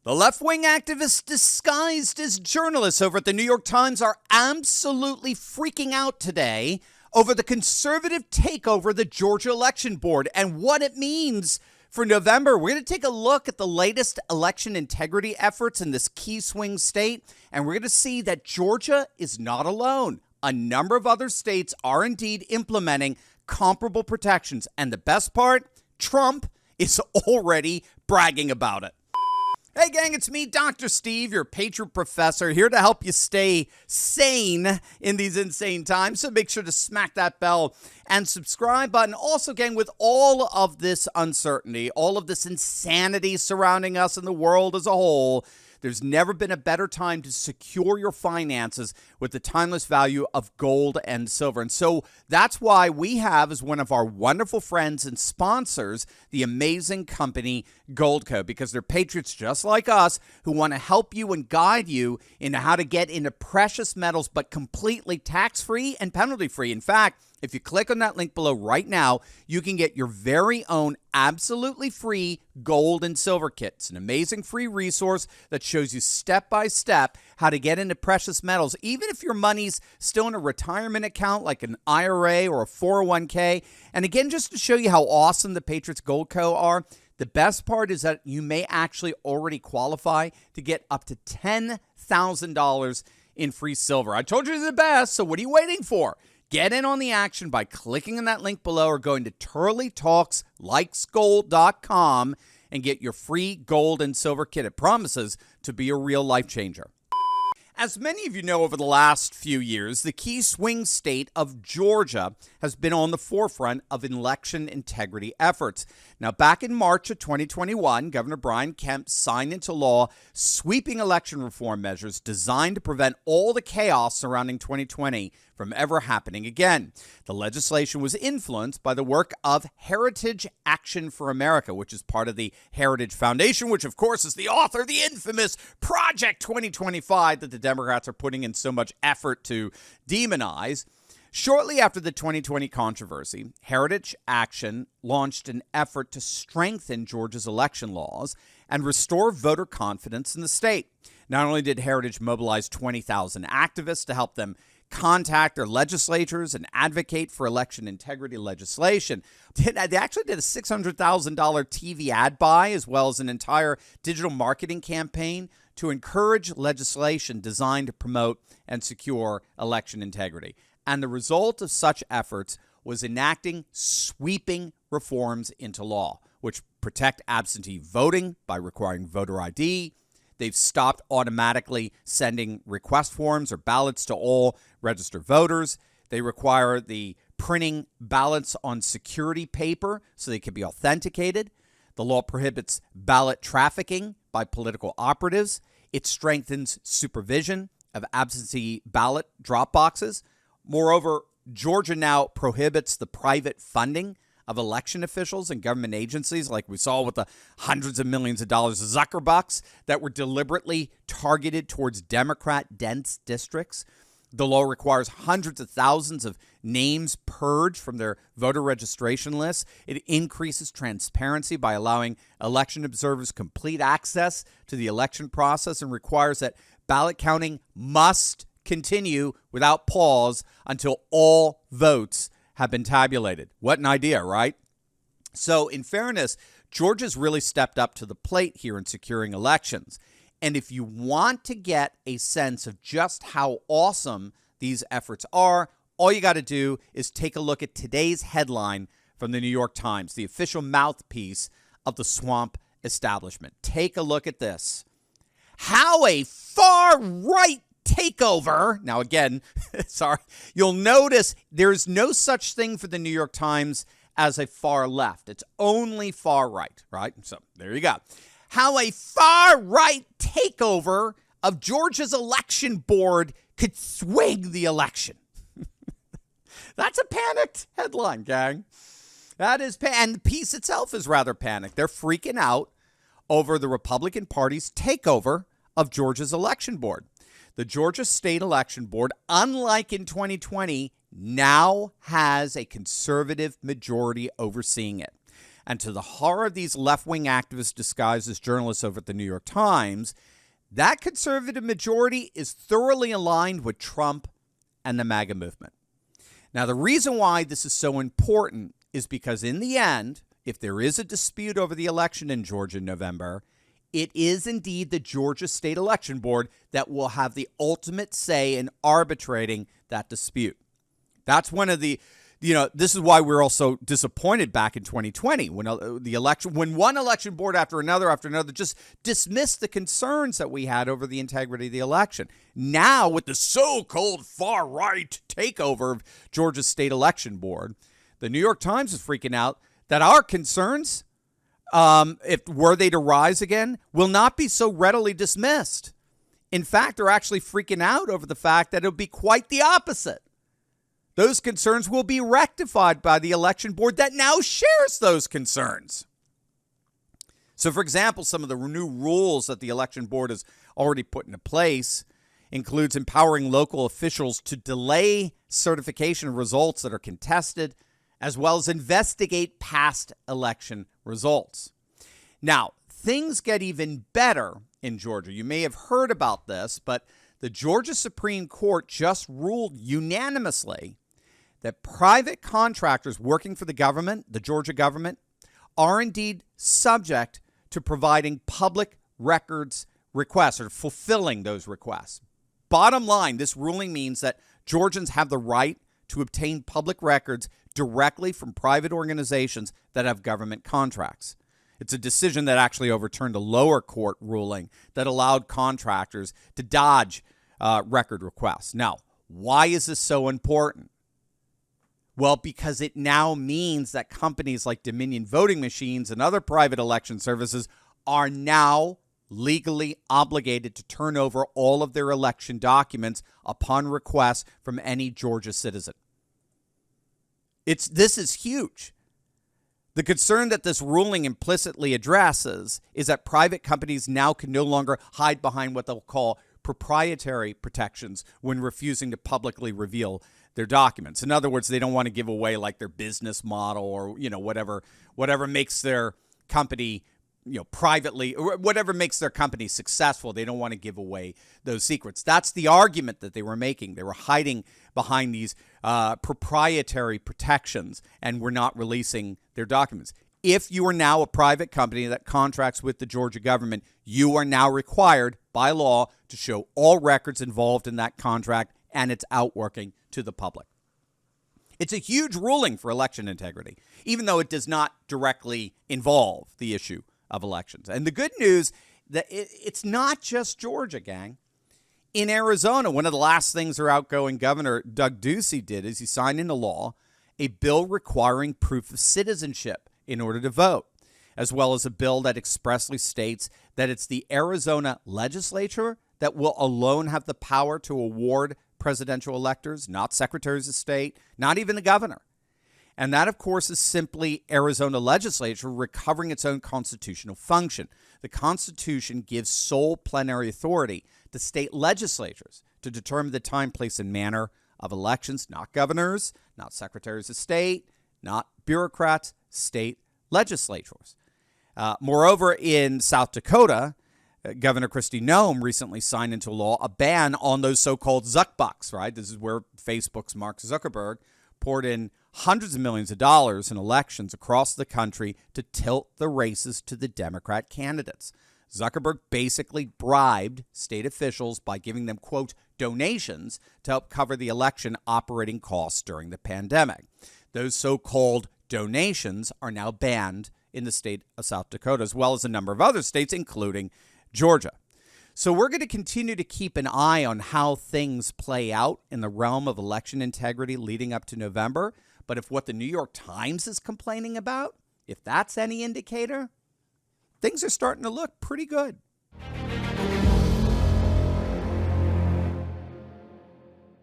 The left-wing activists disguised as journalists over at the New York Times are absolutely freaking out today over the conservative takeover of the Georgia Election Board and what it means for November. We're going to take a look at the latest election integrity efforts in this key swing state, and we're going to see that Georgia is not alone. A number of other states are indeed implementing comparable protections, and the best part, Trump is already bragging about it. Hey gang, it's me, Dr. Steve, your Patriot Professor, here to help you stay sane in these insane times. So make sure to smack that bell and subscribe button. Also, gang, with all of this uncertainty, all of this insanity surrounding us and the world as a whole, there's never been a better time to secure your finances with the timeless value of gold and silver. And so that's why we have, as one of our wonderful friends and sponsors, the amazing company Goldco, because they're patriots just like us who want to help you and guide you into how to get into precious metals, but completely tax-free and penalty-free. In fact, if you click on that link below right now, you can get your very own absolutely free gold and silver kit. It's an amazing free resource that shows you step-by-step how to get into precious metals, even if your money's still in a retirement account like an IRA or a 401k. And again, just to show you how awesome the Patriots Goldco are, the best part is that you may actually already qualify to get up to $10,000 in free silver. I told you it's the best, so what are you waiting for? Get in on the action by clicking on that link below or going to turleytalkslikesgold.com and get your free gold and silver kit. It promises to be a real life changer. As many of you know, over the last few years, the key swing state of Georgia has been on the forefront of election integrity efforts. Now, back in March of 2021, Governor Brian Kemp signed into law sweeping election reform measures designed to prevent all the chaos surrounding 2020 from ever happening again. The legislation was influenced by the work of Heritage Action for America, which is part of the Heritage Foundation, which, of course, is the author of the infamous Project 2025 that the Democrats are putting in so much effort to demonize. Shortly after the 2020 controversy, Heritage Action launched an effort to strengthen Georgia's election laws and restore voter confidence in the state. Not only did Heritage mobilize 20,000 activists to help them contact their legislatures and advocate for election integrity legislation, they actually did a $600,000 TV ad buy as well as an entire digital marketing campaign to encourage legislation designed to promote and secure election integrity. And the result of such efforts was enacting sweeping reforms into law, which protect absentee voting by requiring voter ID. They've stopped automatically sending request forms or ballots to all registered voters. They require the printing ballots on security paper so they can be authenticated. The law prohibits ballot trafficking by political operatives. It strengthens supervision of absentee ballot drop boxes. Moreover, Georgia now prohibits the private funding of election officials and government agencies, like we saw with the hundreds of millions of dollars of Zuckerbucks that were deliberately targeted towards Democrat-dense districts. The law requires hundreds of thousands of names purged from their voter registration lists. It increases transparency by allowing election observers complete access to the election process and requires that ballot counting must continue without pause until all votes have been tabulated. What an idea, right? So in fairness, Georgia's really stepped up to the plate here in securing elections. And if you want to get a sense of just how awesome these efforts are, all you got to do is take a look at today's headline from the New York Times, the official mouthpiece of the swamp establishment. Take a look at this. How a far-right takeover. Now, again, sorry, you'll notice there's no such thing for the New York Times as a far left. It's only far right, right? So there you go. How a far right takeover of Georgia's election board could swing the election. That's a panicked headline, gang. That is, and the piece itself is rather panicked. They're freaking out over the Republican Party's takeover of Georgia's election board. The Georgia State Election Board, unlike in 2020, now has a conservative majority overseeing it. And to the horror of these left-wing activists disguised as journalists over at the New York Times, that conservative majority is thoroughly aligned with Trump and the MAGA movement. Now, the reason why this is so important is because in the end, if there is a dispute over the election in Georgia in November, it is indeed the Georgia State Election Board that will have the ultimate say in arbitrating that dispute. That's one of the, this is why we're also disappointed back in 2020 when when one election board after another just dismissed the concerns that we had over the integrity of the election. Now, with the so-called far-right takeover of Georgia's State Election Board, the New York Times is freaking out that our concerns, if were they to rise again, will not be so readily dismissed. In fact, they're actually freaking out over the fact that it'll be quite the opposite. Those concerns will be rectified by the election board that now shares those concerns. So, for example, some of the new rules that the election board has already put into place includes empowering local officials to delay certification of results that are contested, as well as investigate past election results. Now, things get even better in Georgia. You may have heard about this, but the Georgia Supreme Court just ruled unanimously that private contractors working for the government, the Georgia government, are indeed subject to providing public records requests or fulfilling those requests. Bottom line, this ruling means that Georgians have the right to obtain public records directly from private organizations that have government contracts. It's a decision that actually overturned a lower court ruling that allowed contractors to dodge record requests. Now, why is this so important? Well, because it now means that companies like Dominion Voting Machines and other private election services are now legally obligated to turn over all of their election documents upon request from any Georgia citizen. This is huge. The concern that this ruling implicitly addresses is that private companies now can no longer hide behind what they'll call proprietary protections when refusing to publicly reveal their documents. In other words, they don't want to give away like their business model or, whatever makes their company, privately, or whatever makes their company successful. They don't want to give away those secrets. That's the argument that they were making. They were hiding behind these proprietary protections and were not releasing their documents. If you are now a private company that contracts with the Georgia government, you are now required by law to show all records involved in that contract and its outworking to the public. It's a huge ruling for election integrity, even though it does not directly involve the issue of elections. And the good news that it's not just Georgia, gang. In Arizona, one of the last things their outgoing governor, Doug Ducey, did is he signed into law a bill requiring proof of citizenship in order to vote, as well as a bill that expressly states that it's the Arizona legislature that will alone have the power to award presidential electors, not secretaries of state, not even the governor. And that, of course, is simply Arizona legislature recovering its own constitutional function. The Constitution gives sole plenary authority to state legislatures to determine the time, place, and manner of elections, not governors, not secretaries of state, not bureaucrats, state legislatures. Moreover, in South Dakota, Governor Kristi Noem recently signed into law a ban on those so-called Zuckbucks, right? This is where Facebook's Mark Zuckerberg poured in hundreds of millions of dollars in elections across the country to tilt the races to the Democrat candidates. Zuckerberg basically bribed state officials by giving them, quote, donations to help cover the election operating costs during the pandemic. Those so-called donations are now banned in the state of South Dakota, as well as a number of other states, including Georgia. So we're going to continue to keep an eye on how things play out in the realm of election integrity leading up to November. But if what the New York Times is complaining about, if that's any indicator, things are starting to look pretty good.